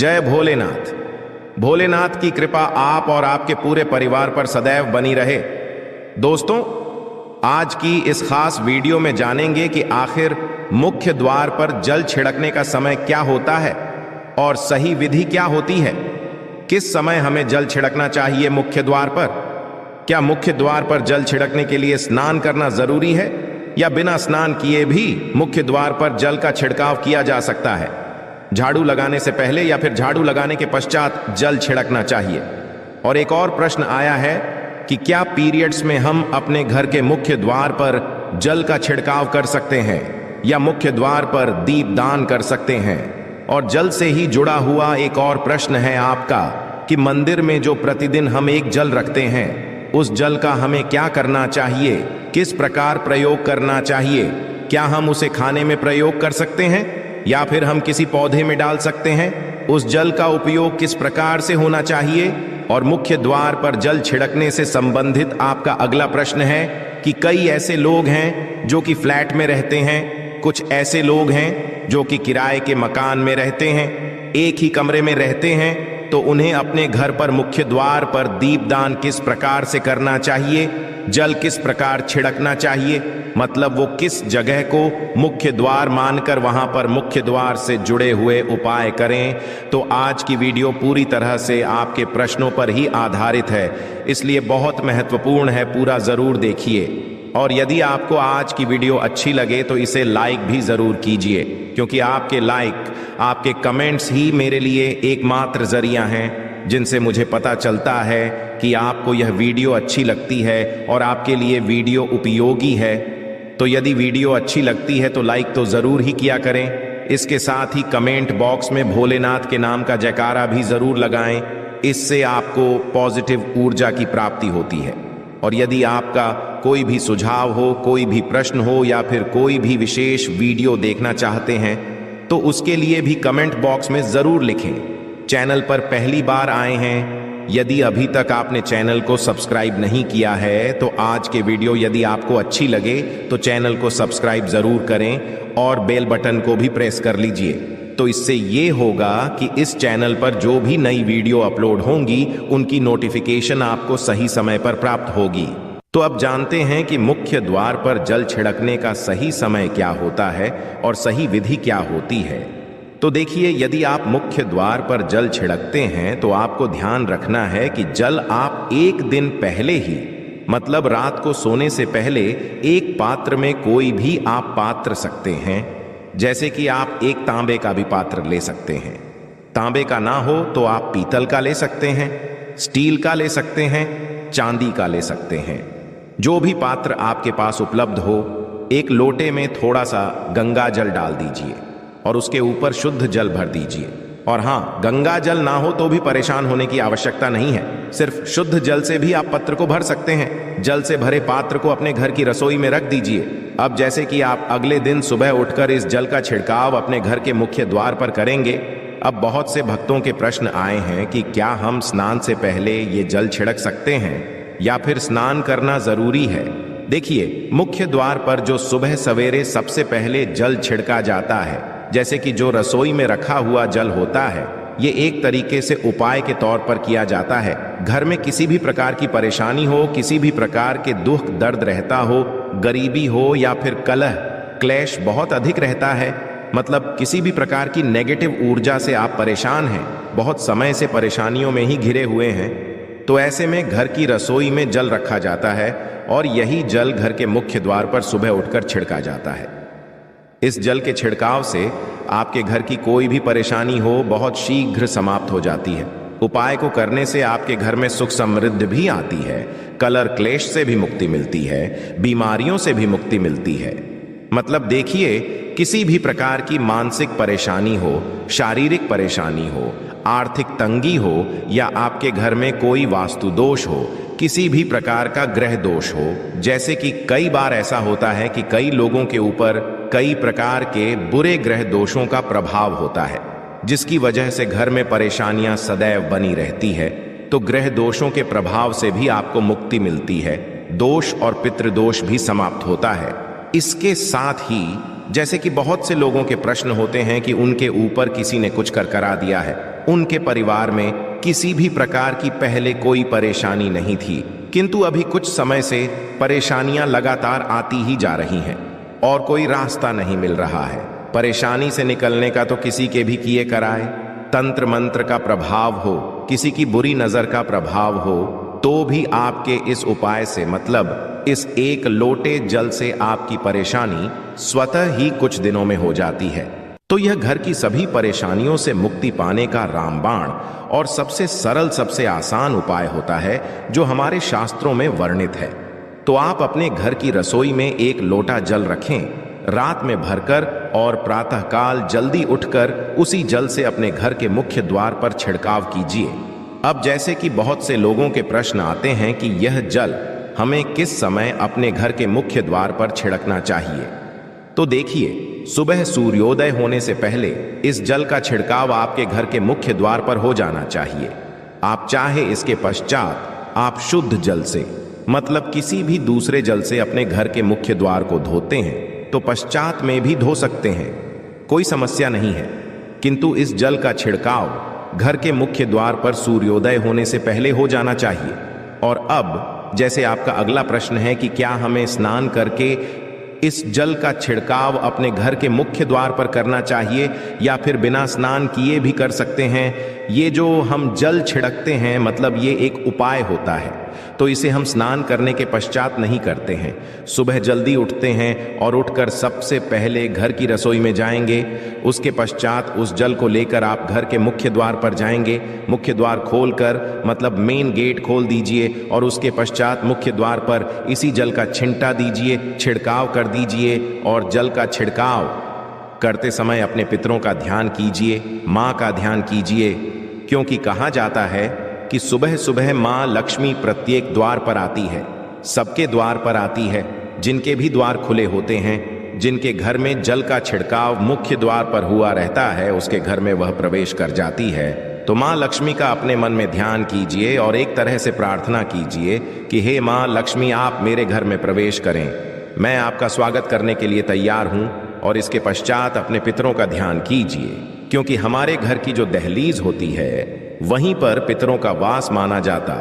जय भोलेनाथ। भोलेनाथ की कृपा आप और आपके पूरे परिवार पर सदैव बनी रहे। दोस्तों, आज की इस खास वीडियो में जानेंगे कि आखिर मुख्य द्वार पर जल छिड़कने का समय क्या होता है और सही विधि क्या होती है। किस समय हमें जल छिड़कना चाहिए मुख्य द्वार पर? क्या मुख्य द्वार पर जल छिड़कने के लिए स्नान करना जरूरी है या बिना स्नान किए भी मुख्य द्वार पर जल का छिड़काव किया जा सकता है? झाड़ू लगाने से पहले या फिर झाड़ू लगाने के पश्चात जल छिड़कना चाहिए? और एक और प्रश्न आया है कि क्या पीरियड्स में हम अपने घर के मुख्य द्वार पर जल का छिड़काव कर सकते हैं या मुख्य द्वार पर दीपदान कर सकते हैं? और जल से ही जुड़ा हुआ एक और प्रश्न है आपका कि मंदिर में जो प्रतिदिन हम एक जल रखते हैं, उस जल का हमें क्या करना चाहिए, किस प्रकार प्रयोग करना चाहिए? क्या हम उसे खाने में प्रयोग कर सकते हैं या फिर हम किसी पौधे में डाल सकते हैं? उस जल का उपयोग किस प्रकार से होना चाहिए? और मुख्य द्वार पर जल छिड़कने से संबंधित आपका अगला प्रश्न है कि कई ऐसे लोग हैं जो कि फ्लैट में रहते हैं, कुछ ऐसे लोग हैं जो कि किराए के मकान में रहते हैं, एक ही कमरे में रहते हैं, तो उन्हें अपने घर पर मुख्य द्वार पर दीपदान किस प्रकार से करना चाहिए, जल किस प्रकार छिड़कना चाहिए, मतलब वो किस जगह को मुख्य द्वार मानकर वहां पर मुख्य द्वार से जुड़े हुए उपाय करें। तो आज की वीडियो पूरी तरह से आपके प्रश्नों पर ही आधारित है, इसलिए बहुत महत्वपूर्ण है, पूरा जरूर देखिए। और यदि आपको आज की वीडियो अच्छी लगे तो इसे लाइक भी जरूर कीजिए, क्योंकि आपके लाइक, आपके कमेंट्स ही मेरे लिए एकमात्र जरिया हैं जिनसे मुझे पता चलता है कि आपको यह वीडियो अच्छी लगती है और आपके लिए वीडियो उपयोगी है। तो यदि वीडियो अच्छी लगती है तो लाइक तो जरूर ही किया करें। इसके साथ ही कमेंट बॉक्स में भोलेनाथ के नाम का जयकारा भी जरूर लगाएं, इससे आपको पॉजिटिव ऊर्जा की प्राप्ति होती है। और यदि आपका कोई भी सुझाव हो, कोई भी प्रश्न हो या फिर कोई भी विशेष वीडियो देखना चाहते हैं तो उसके लिए भी कमेंट बॉक्स में जरूर लिखें। चैनल पर पहली बार आए हैं, यदि अभी तक आपने चैनल को सब्सक्राइब नहीं किया है तो आज के वीडियो यदि आपको अच्छी लगे तो चैनल को सब्सक्राइब जरूर करें और बेल बटन को भी प्रेस कर लीजिए। तो इससे ये होगा कि इस चैनल पर जो भी नई वीडियो अपलोड होंगी उनकी नोटिफिकेशन आपको सही समय पर प्राप्त होगी। तो अब जानते हैं कि मुख्य द्वार पर जल छिड़कने का सही समय क्या होता है और सही विधि क्या होती है। तो देखिए, यदि आप मुख्य द्वार पर जल छिड़कते हैं तो आपको ध्यान रखना है कि जल आप एक दिन पहले ही, मतलब रात को सोने से पहले, एक पात्र में कोई भी आप पात्र सकते हैं। जैसे कि आप एक तांबे का भी पात्र ले सकते हैं। तांबे का ना हो तो आप पीतल का ले सकते हैं, स्टील का ले सकते हैं, चांदी का ले सकते हैं। जो भी पात्र आपके पास उपलब्ध हो, एक लोटे में थोड़ा सा गंगा जल डाल दीजिए और उसके ऊपर शुद्ध जल भर दीजिए। और हाँ, गंगा जल ना हो तो भी परेशान होने की आवश्यकता नहीं है, सिर्फ शुद्ध जल से भी आप पत्र को भर सकते हैं। जल से भरे पात्र को अपने घर की रसोई में रख दीजिए। अब जैसे कि आप अगले दिन सुबह उठकर इस जल का छिड़काव अपने घर के मुख्य द्वार पर करेंगे। अब बहुत से भक्तों के प्रश्न आए हैं कि क्या हम स्नान से पहले ये जल छिड़क सकते हैं या फिर स्नान करना जरूरी है। देखिए, मुख्य द्वार पर जो सुबह सवेरे सबसे पहले जल छिड़का जाता है, जैसे कि जो रसोई में रखा हुआ जल होता है, ये एक तरीके से उपाय के तौर पर किया जाता है। घर में किसी भी प्रकार की परेशानी हो, किसी भी प्रकार के दुख दर्द रहता हो, गरीबी हो या फिर कलह क्लेश बहुत अधिक रहता है, मतलब किसी भी प्रकार की नेगेटिव ऊर्जा से आप परेशान हैं, बहुत समय से परेशानियों में ही घिरे हुए हैं, तो ऐसे में घर की रसोई में जल रखा जाता है और यही जल घर के मुख्य द्वार पर सुबह उठकर छिड़का जाता है। इस जल के छिड़काव से आपके घर की कोई भी परेशानी हो बहुत शीघ्र समाप्त हो जाती है। उपाय को करने से आपके घर में सुख समृद्धि भी आती है, कलह क्लेश से भी मुक्ति मिलती है, बीमारियों से भी मुक्ति मिलती है। मतलब देखिए, किसी भी प्रकार की मानसिक परेशानी हो, शारीरिक परेशानी हो, आर्थिक तंगी हो या आपके घर में कोई वास्तु दोष हो, किसी भी प्रकार का ग्रह दोष हो, जैसे कि कई बार ऐसा होता है कि कई लोगों के ऊपर कई प्रकार के बुरे ग्रह दोषों का प्रभाव होता है, जिसकी वजह से घर में परेशानियां सदैव बनी रहती है। तो ग्रह दोषों के प्रभाव से भी आपको मुक्ति मिलती है, दोष और पितृदोष भी समाप्त होता है। इसके साथ ही जैसे कि बहुत से लोगों के प्रश्न होते हैं कि उनके ऊपर किसी ने कुछ कर करा दिया है, उनके परिवार में किसी भी प्रकार की पहले कोई परेशानी नहीं थी, किंतु अभी कुछ समय से परेशानियां लगातार आती ही जा रही हैं और कोई रास्ता नहीं मिल रहा है। परेशानी से निकलने का तो किसी के भी किए कराए, तंत्र मंत्र का प्रभाव हो, किसी की बुरी नजर का प्रभाव हो, तो भी आपके इस उपाय से, मतलब इस एक लोटे जल से आपकी परेशानी स्वतः ही कुछ दिनों में हो जाती है। तो यह घर की सभी परेशानियों से मुक्ति पाने का रामबाण और सबसे सरल, सबसे आसान उपाय होता है जो हमारे शास्त्रों में वर्णित है। तो आप अपने घर की रसोई में एक लोटा जल रखें, रात में भरकर, और प्रातःकाल जल्दी उठकर उसी जल से अपने घर के मुख्य द्वार पर छिड़काव कीजिए। अब जैसे कि बहुत से लोगों के प्रश्न आते हैं कि यह जल हमें किस समय अपने घर के मुख्य द्वार पर छिड़कना चाहिए, तो देखिए, सुबह सूर्योदय होने से पहले इस जल का छिड़काव आपके घर के मुख्य द्वार पर हो जाना चाहिए। आप चाहे इसके पश्चात आप शुद्ध जल से, मतलब किसी भी दूसरे जल से अपने घर के मुख्य द्वार को धोते हैं तो पश्चात में भी धो सकते हैं, कोई समस्या नहीं है। किंतु इस जल का छिड़काव घर के मुख्य द्वार पर सूर्योदय होने से पहले हो जाना चाहिए। और अब जैसे आपका अगला प्रश्न है कि क्या हमें स्नान करके इस जल का छिड़काव अपने घर के मुख्य द्वार पर करना चाहिए या फिर बिना स्नान किए भी कर सकते हैं। ये जो हम जल छिड़कते हैं, मतलब ये एक उपाय होता है, तो इसे हम स्नान करने के पश्चात नहीं करते हैं। सुबह जल्दी उठते हैं और उठकर सबसे पहले घर की रसोई में जाएंगे, उसके पश्चात उस जल को लेकर आप घर के मुख्य द्वार पर जाएंगे। मुख्य द्वार खोलकर, मतलब मेन गेट खोल दीजिए और उसके पश्चात मुख्य द्वार पर इसी जल का छिंटा दीजिए, छिड़काव कर दीजिए। और जल का छिड़काव करते समय अपने पितरों का ध्यान कीजिए, माँ का ध्यान कीजिए, क्योंकि कहा जाता है कि सुबह सुबह माँ लक्ष्मी प्रत्येक द्वार पर आती है, सबके द्वार पर आती है। जिनके भी द्वार खुले होते हैं, जिनके घर में जल का छिड़काव मुख्य द्वार पर हुआ रहता है, उसके घर में वह प्रवेश कर जाती है। तो माँ लक्ष्मी का अपने मन में ध्यान कीजिए और एक तरह से प्रार्थना कीजिए कि हे माँ लक्ष्मी, आप मेरे घर में प्रवेश करें, मैं आपका स्वागत करने के लिए तैयार हूँ। और इसके पश्चात अपने पितरों का ध्यान कीजिए, क्योंकि हमारे घर की जो दहलीज होती है वहीं पर पितरों का वास माना जाता।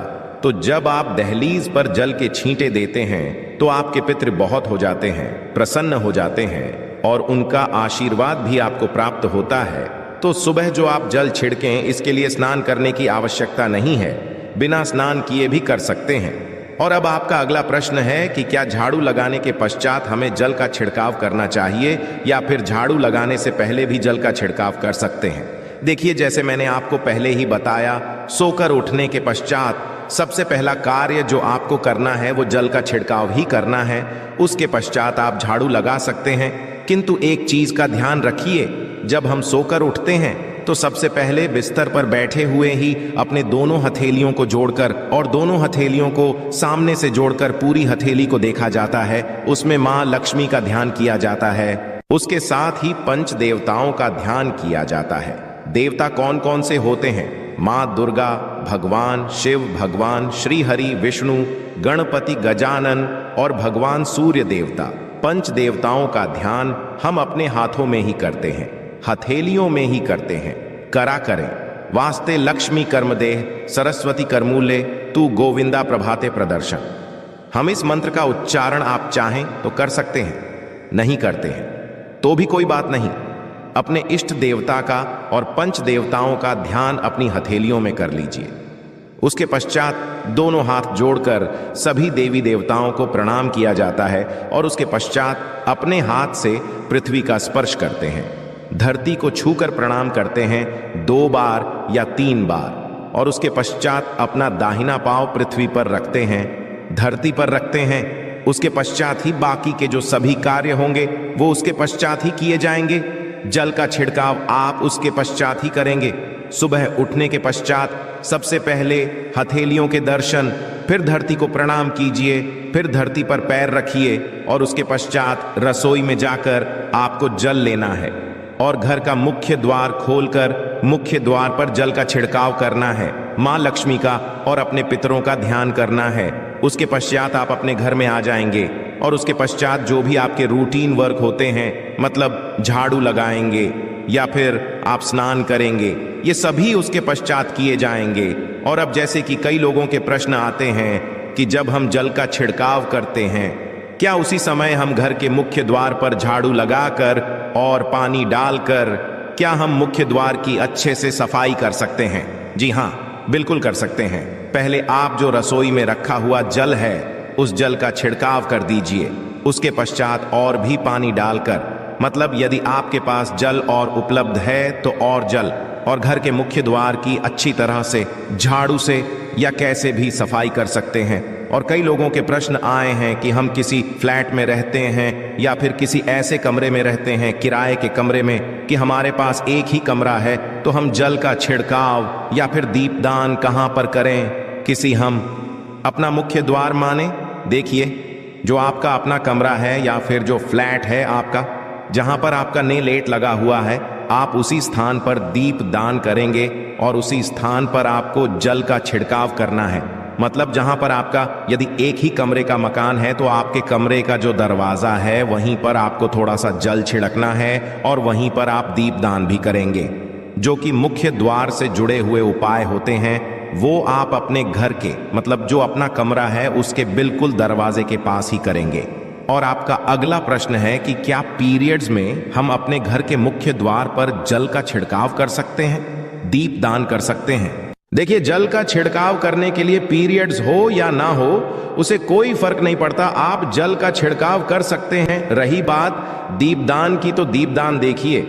तो जब आप दहलीज पर जल के छींटे देते हैं तो आपके पितृ बहुत हो जाते हैं, प्रसन्न हो जाते हैं और उनका आशीर्वाद भी आपको प्राप्त होता है। तो सुबह जो आप जल छिड़कें, इसके लिए स्नान करने की आवश्यकता नहीं है, बिना स्नान किए भी कर सकते हैं। और अब आपका अगला प्रश्न है कि क्या झाड़ू लगाने के पश्चात हमें जल का छिड़काव करना चाहिए या फिर झाड़ू लगाने से पहले भी जल का छिड़काव कर सकते हैं। देखिए, जैसे मैंने आपको पहले ही बताया, सोकर उठने के पश्चात सबसे पहला कार्य जो आपको करना है वो जल का छिड़काव ही करना है। उसके पश्चात आप झाड़ू लगा सकते हैं, किंतु एक चीज का ध्यान रखिए, जब हम सोकर उठते हैं तो सबसे पहले बिस्तर पर बैठे हुए ही अपने दोनों हथेलियों को जोड़कर और दोनों हथेलियों को सामने से जोड़कर पूरी हथेली को देखा जाता है, उसमें माँ लक्ष्मी का ध्यान किया जाता है। उसके साथ ही पंच देवताओं का ध्यान किया जाता है। देवता कौन कौन से होते हैं? माँ दुर्गा, भगवान शिव, भगवान श्री हरि विष्णु, गणपति गजानन और भगवान सूर्य देवता। पंच देवताओं का ध्यान हम अपने हाथों में ही करते हैं, हथेलियों में ही करते हैं। करा करें। वास्ते लक्ष्मी कर्मदेह, सरस्वती करमूले, तू गोविंदा प्रभाते प्रदर्शन। हम इस मंत्र का उच्चारण आप चाहें तो कर सकते हैं, नहीं करते हैं तो भी कोई बात नहीं। अपने इष्ट देवता का और पंच देवताओं का ध्यान अपनी हथेलियों में कर लीजिए। उसके पश्चात दोनों हाथ जोड़कर सभी देवी देवताओं को प्रणाम किया जाता है और उसके पश्चात अपने हाथ से पृथ्वी का स्पर्श करते हैं। धरती को छूकर प्रणाम करते हैं 2 बार या 3 बार और उसके पश्चात अपना दाहिना पांव पृथ्वी पर रखते हैं, धरती पर रखते हैं। उसके पश्चात ही बाकी के जो सभी कार्य होंगे वो उसके पश्चात ही किए जाएंगे। जल का छिड़काव आप उसके पश्चात ही करेंगे। सुबह उठने के पश्चात सबसे पहले हथेलियों के दर्शन, फिर धरती को प्रणाम कीजिए, फिर धरती पर पैर रखिए और उसके पश्चात रसोई में जाकर आपको जल लेना है और घर का मुख्य द्वार खोलकर मुख्य द्वार पर जल का छिड़काव करना है, माँ लक्ष्मी का और अपने पितरों का ध्यान करना है। उसके पश्चात आप अपने घर में आ जाएंगे और उसके पश्चात जो भी आपके रूटीन वर्क होते हैं, मतलब झाड़ू लगाएंगे या फिर आप स्नान करेंगे, ये सभी उसके पश्चात किए जाएंगे। और अब जैसे कि कई लोगों के प्रश्न आते हैं कि जब हम जल का छिड़काव करते हैं, क्या उसी समय हम घर के मुख्य द्वार पर झाड़ू लगाकर और पानी डालकर क्या हम मुख्य द्वार की अच्छे से सफाई कर सकते हैं? जी हाँ, बिल्कुल कर सकते हैं। पहले आप जो रसोई में रखा हुआ जल है उस जल का छिड़काव कर दीजिए। उसके पश्चात और भी पानी डालकर, मतलब यदि आपके पास जल और उपलब्ध है तो और जल, और घर के मुख्य द्वार की अच्छी तरह से झाड़ू से या कैसे भी सफाई कर सकते हैं। और कई लोगों के प्रश्न आए हैं कि हम किसी फ्लैट में रहते हैं या फिर किसी ऐसे कमरे में रहते हैं, किराए के कमरे में, कि हमारे पास एक ही कमरा है, तो हम जल का छिड़काव या फिर दीपदान कहाँ पर करें? किसी हम अपना मुख्य द्वार माने। देखिए, जो आपका अपना कमरा है या फिर जो फ्लैट है आपका, जहां पर आपका नेल लेट लगा हुआ है, आप उसी स्थान पर दीप दान करेंगे और उसी स्थान पर आपको जल का छिड़काव करना है। मतलब जहां पर आपका यदि एक ही कमरे का मकान है तो आपके कमरे का जो दरवाजा है वहीं पर आपको थोड़ा सा जल छिड़कना है और वहीं पर आप दीपदान भी करेंगे। जो कि मुख्य द्वार से जुड़े हुए उपाय होते हैं वो आप अपने घर के, मतलब जो अपना कमरा है उसके बिल्कुल दरवाजे के पास ही करेंगे। और आपका अगला प्रश्न है कि क्या पीरियड्स में हम अपने घर के मुख्य द्वार पर जल का छिड़काव कर सकते हैं, दीपदान कर सकते हैं? देखिए, जल का छिड़काव करने के लिए पीरियड्स हो या ना हो उसे कोई फर्क नहीं पड़ता, आप जल का छिड़काव कर सकते हैं। रही बात दीपदान की, तो दीपदान देखिए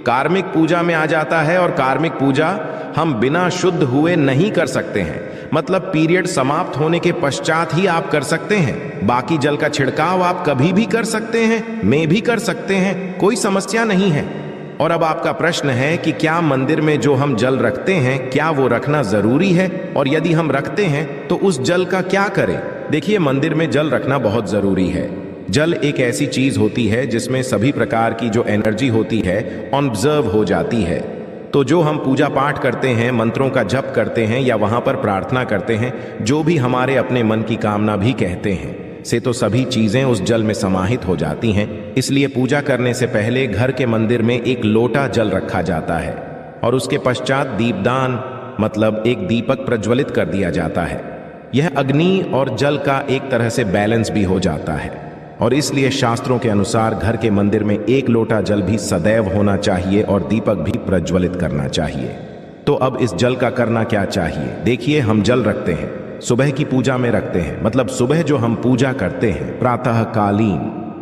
कार्मिक पूजा में आ जाता है और कार्मिक पूजा हम बिना शुद्ध हुए नहीं कर सकते हैं। मतलब पीरियड समाप्त होने के पश्चात ही आप कर सकते हैं। बाकी जल का छिड़काव आप कभी भी कर सकते हैं, मैं भी कर सकते हैं, कोई समस्या नहीं है। और अब आपका प्रश्न है कि क्या मंदिर में जो हम जल रखते हैं क्या वो रखना जरूरी है, और यदि हम रखते हैं तो उस जल का क्या करें? देखिए, मंदिर में जल रखना बहुत जरूरी है। जल एक ऐसी चीज होती है जिसमें सभी प्रकार की जो एनर्जी होती है ऑब्जर्व हो जाती है। तो जो हम पूजा पाठ करते हैं, मंत्रों का जप करते हैं या वहां पर प्रार्थना करते हैं, जो भी हमारे अपने मन की कामना भी कहते हैं, से तो सभी चीजें उस जल में समाहित हो जाती हैं। इसलिए पूजा करने से पहले घर के मंदिर में एक लोटा जल रखा जाता है और उसके पश्चात दीपदान, मतलब एक दीपक प्रज्वलित कर दिया जाता है। यह अग्नि और जल का एक तरह से बैलेंस भी हो जाता है और इसलिए शास्त्रों के अनुसार घर के मंदिर में एक लोटा जल भी सदैव होना चाहिए और दीपक भी प्रज्वलित करना चाहिए। तो अब इस जल का करना क्या चाहिए? देखिए, हम जल रखते हैं, सुबह की पूजा में रखते हैं, मतलब सुबह जो हम पूजा करते हैं प्रातःकालीन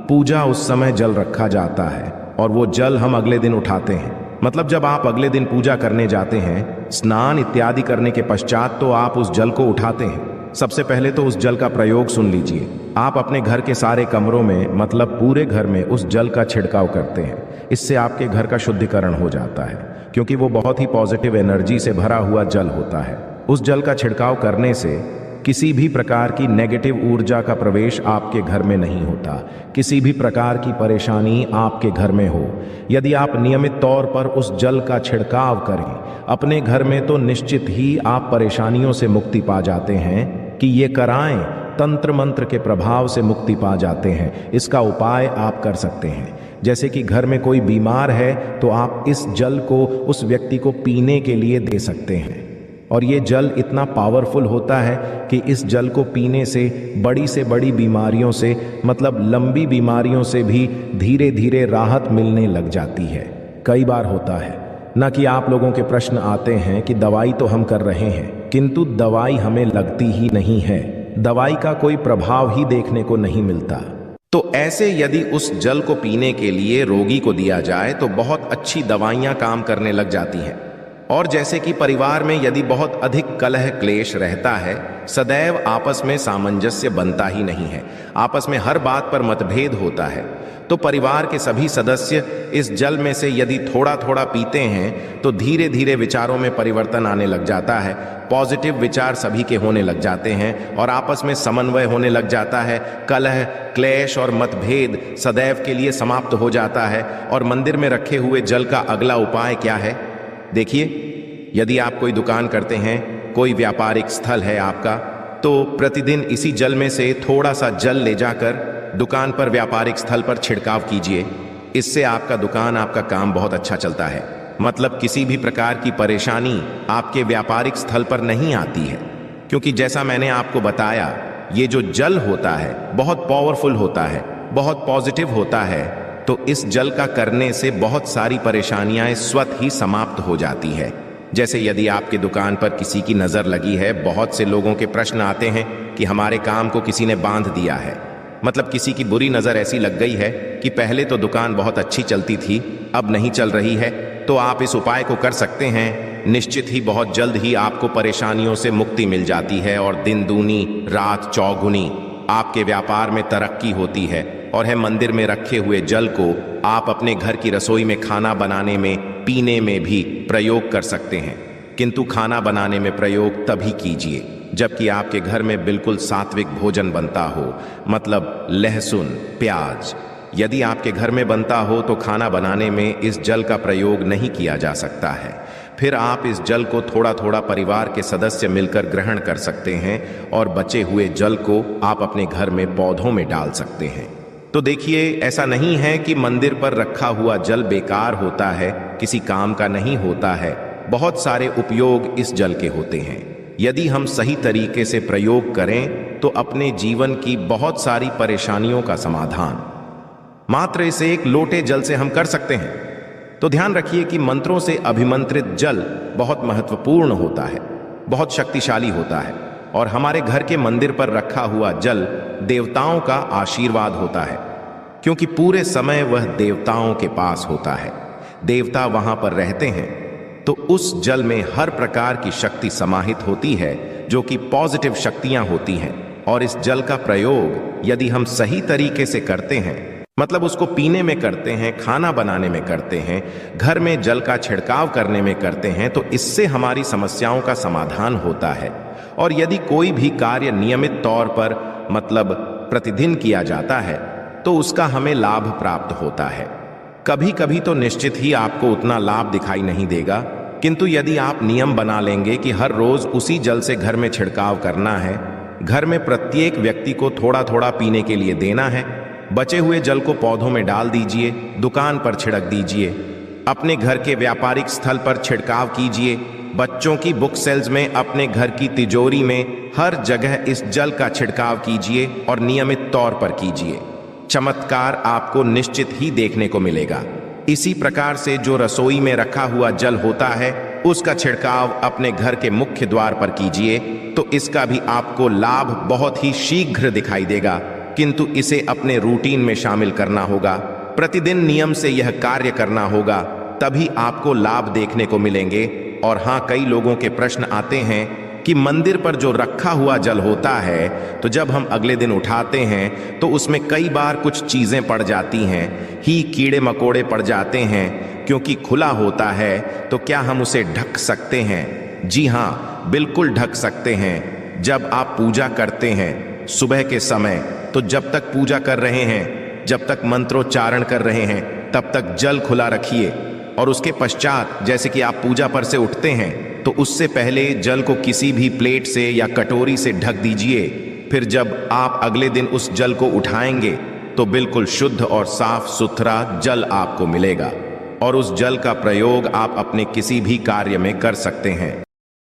पूजा, उस समय जल रखा जाता है और वो जल हम अगले दिन उठाते हैं। मतलब जब आप अगले दिन पूजा करने जाते हैं, स्नान इत्यादि करने के पश्चात, तो आप उस जल को उठाते हैं। सबसे पहले तो उस जल का प्रयोग सुन लीजिए। आप अपने घर के सारे कमरों में, मतलब पूरे घर में उस जल का छिड़काव करते हैं। इससे आपके घर का शुद्धिकरण हो जाता है, क्योंकि वो बहुत ही पॉजिटिव एनर्जी से भरा हुआ जल होता है। उस जल का छिड़काव करने से किसी भी प्रकार की नेगेटिव ऊर्जा का प्रवेश आपके घर में नहीं होता, किसी भी प्रकार की परेशानी आपके घर में हो। यदि आप नियमित तौर पर उस जल का छिड़काव करें अपने घर में, तो निश्चित ही आप परेशानियों से मुक्ति पा जाते हैं कि ये कराएं, तंत्र मंत्र के प्रभाव से मुक्ति पा जाते हैं। इसका उपाय आप कर सकते हैं। जैसे कि घर में कोई बीमार है तो आप इस जल को उस व्यक्ति को पीने के लिए दे सकते हैं। और ये जल इतना पावरफुल होता है कि इस जल को पीने से बड़ी बीमारियों से, मतलब लंबी बीमारियों से भी धीरे धीरे राहत मिलने लग जाती है। कई बार होता है ना कि आप लोगों के प्रश्न आते हैं कि दवाई तो हम कर रहे हैं किंतु दवाई हमें लगती ही नहीं है, दवाई का कोई प्रभाव ही देखने को नहीं मिलता। तो ऐसे यदि उस जल को पीने के लिए रोगी को दिया जाए तो बहुत अच्छी दवाइयां काम करने लग जाती हैं। और जैसे कि परिवार में यदि बहुत अधिक कलह क्लेश रहता है, सदैव आपस में सामंजस्य बनता ही नहीं है, आपस में हर बात पर मतभेद होता है, तो परिवार के सभी सदस्य इस जल में से यदि थोड़ा थोड़ा पीते हैं तो धीरे धीरे विचारों में परिवर्तन आने लग जाता है। पॉजिटिव विचार सभी के होने लग जाते हैं और आपस में समन्वय होने लग जाता है। कलह क्लेश और मतभेद सदैव के लिए समाप्त हो जाता है। और मंदिर में रखे हुए जल का अगला उपाय क्या है? देखिए, यदि आप कोई दुकान करते हैं, कोई व्यापारिक स्थल है आपका, तो प्रतिदिन इसी जल में से थोड़ा सा जल ले जाकर दुकान पर, व्यापारिक स्थल पर छिड़काव कीजिए। इससे आपका दुकान, आपका काम बहुत अच्छा चलता है। मतलब किसी भी प्रकार की परेशानी आपके व्यापारिक स्थल पर नहीं आती है, क्योंकि जैसा मैंने आपको बताया, ये जो जल होता है बहुत पावरफुल होता है, बहुत पॉजिटिव होता है। तो इस जल का करने से बहुत सारी परेशानियां स्वतः ही समाप्त हो जाती है। जैसे यदि आपके दुकान पर किसी की नजर लगी है, बहुत से लोगों के प्रश्न आते हैं कि हमारे काम को किसी ने बांध दिया है। मतलब किसी की बुरी नजर ऐसी लग गई है कि पहले तो दुकान बहुत अच्छी चलती थी, अब नहीं चल रही है। तो आप इस उपाय को कर सकते हैं। निश्चित ही बहुत जल्द ही आपको परेशानियों से मुक्ति मिल जाती है और दिन दूनी रात चौगुनी आपके व्यापार में तरक्की होती है। और है मंदिर में रखे हुए जल को आप अपने घर की रसोई में खाना बनाने में, पीने में भी प्रयोग कर सकते हैं। किंतु खाना बनाने में प्रयोग तभी कीजिए जबकि आपके घर में बिल्कुल सात्विक भोजन बनता हो, मतलब लहसुन प्याज। यदि आपके घर में बनता हो तो खाना बनाने में इस जल का प्रयोग नहीं किया जा सकता है। फिर आप इस जल को थोड़ा थोड़ा परिवार के सदस्य मिलकर ग्रहण कर सकते हैं और बचे हुए जल को आप अपने घर में पौधों में डाल सकते हैं। तो देखिए, ऐसा नहीं है कि मंदिर पर रखा हुआ जल बेकार होता है, किसी काम का नहीं होता है। बहुत सारे उपयोग इस जल के होते हैं। यदि हम सही तरीके से प्रयोग करें तो अपने जीवन की बहुत सारी परेशानियों का समाधान मात्र इसे एक लोटे जल से हम कर सकते हैं। तो ध्यान रखिए कि मंत्रों से अभिमंत्रित जल बहुत महत्वपूर्ण होता है, बहुत शक्तिशाली होता है। और हमारे घर के मंदिर पर रखा हुआ जल देवताओं का आशीर्वाद होता है, क्योंकि पूरे समय वह देवताओं के पास होता है। देवता वहां पर रहते हैं, तो उस जल में हर प्रकार की शक्ति समाहित होती है, जो कि पॉजिटिव शक्तियां होती हैं। और इस जल का प्रयोग यदि हम सही तरीके से करते हैं, मतलब उसको पीने में करते हैं, खाना बनाने में करते हैं, घर में जल का छिड़काव करने में करते हैं, तो इससे हमारी समस्याओं का समाधान होता है। और यदि कोई भी कार्य नियमित तौर पर, मतलब प्रतिदिन किया जाता है, तो उसका हमें लाभ प्राप्त होता है। कभी कभी तो निश्चित ही आपको उतना लाभ दिखाई नहीं देगा, किंतु यदि आप नियम बना लेंगे कि हर रोज उसी जल से घर में छिड़काव करना है, घर में प्रत्येक व्यक्ति को थोड़ा थोड़ा पीने के लिए देना है, बचे हुए जल को पौधों में डाल दीजिए, दुकान पर छिड़क दीजिए, अपने घर के व्यापारिक स्थल पर छिड़काव कीजिए, बच्चों की बुक सेल्स में, अपने घर की तिजोरी में, हर जगह इस जल का छिड़काव कीजिए और नियमित तौर पर कीजिए। चमत्कार आपको निश्चित ही देखने को मिलेगा। इसी प्रकार से जो रसोई में रखा हुआ जल होता है, उसका छिड़काव अपने घर के मुख्य द्वार पर कीजिए, तो इसका भी आपको लाभ बहुत ही शीघ्र दिखाई देगा। किंतु इसे अपने रूटीन में शामिल करना होगा, प्रतिदिन नियम से यह कार्य करना होगा, तभी आपको लाभ देखने को मिलेंगे। और हाँ, कई लोगों के प्रश्न आते हैं कि मंदिर पर जो रखा हुआ जल होता है, तो जब हम अगले दिन उठाते हैं तो उसमें कई बार कुछ चीजें पड़ जाती हैं, ही कीड़े मकोड़े पड़ जाते हैं, क्योंकि खुला होता है। तो क्या हम उसे ढक सकते हैं? जी हाँ, बिल्कुल ढक सकते हैं। जब आप पूजा करते हैं सुबह के समय, तो जब तक पूजा कर रहे हैं, जब तक मंत्रोच्चारण कर रहे हैं, तब तक जल खुला रखिए। और उसके पश्चात जैसे कि आप पूजा पर से उठते हैं, तो उससे पहले जल को किसी भी प्लेट से या कटोरी से ढक दीजिए। फिर जब आप अगले दिन उस जल को उठाएंगे, तो बिल्कुल शुद्ध और साफ सुथरा जल आपको मिलेगा। और उस जल का प्रयोग आप अपने किसी भी कार्य में कर सकते हैं।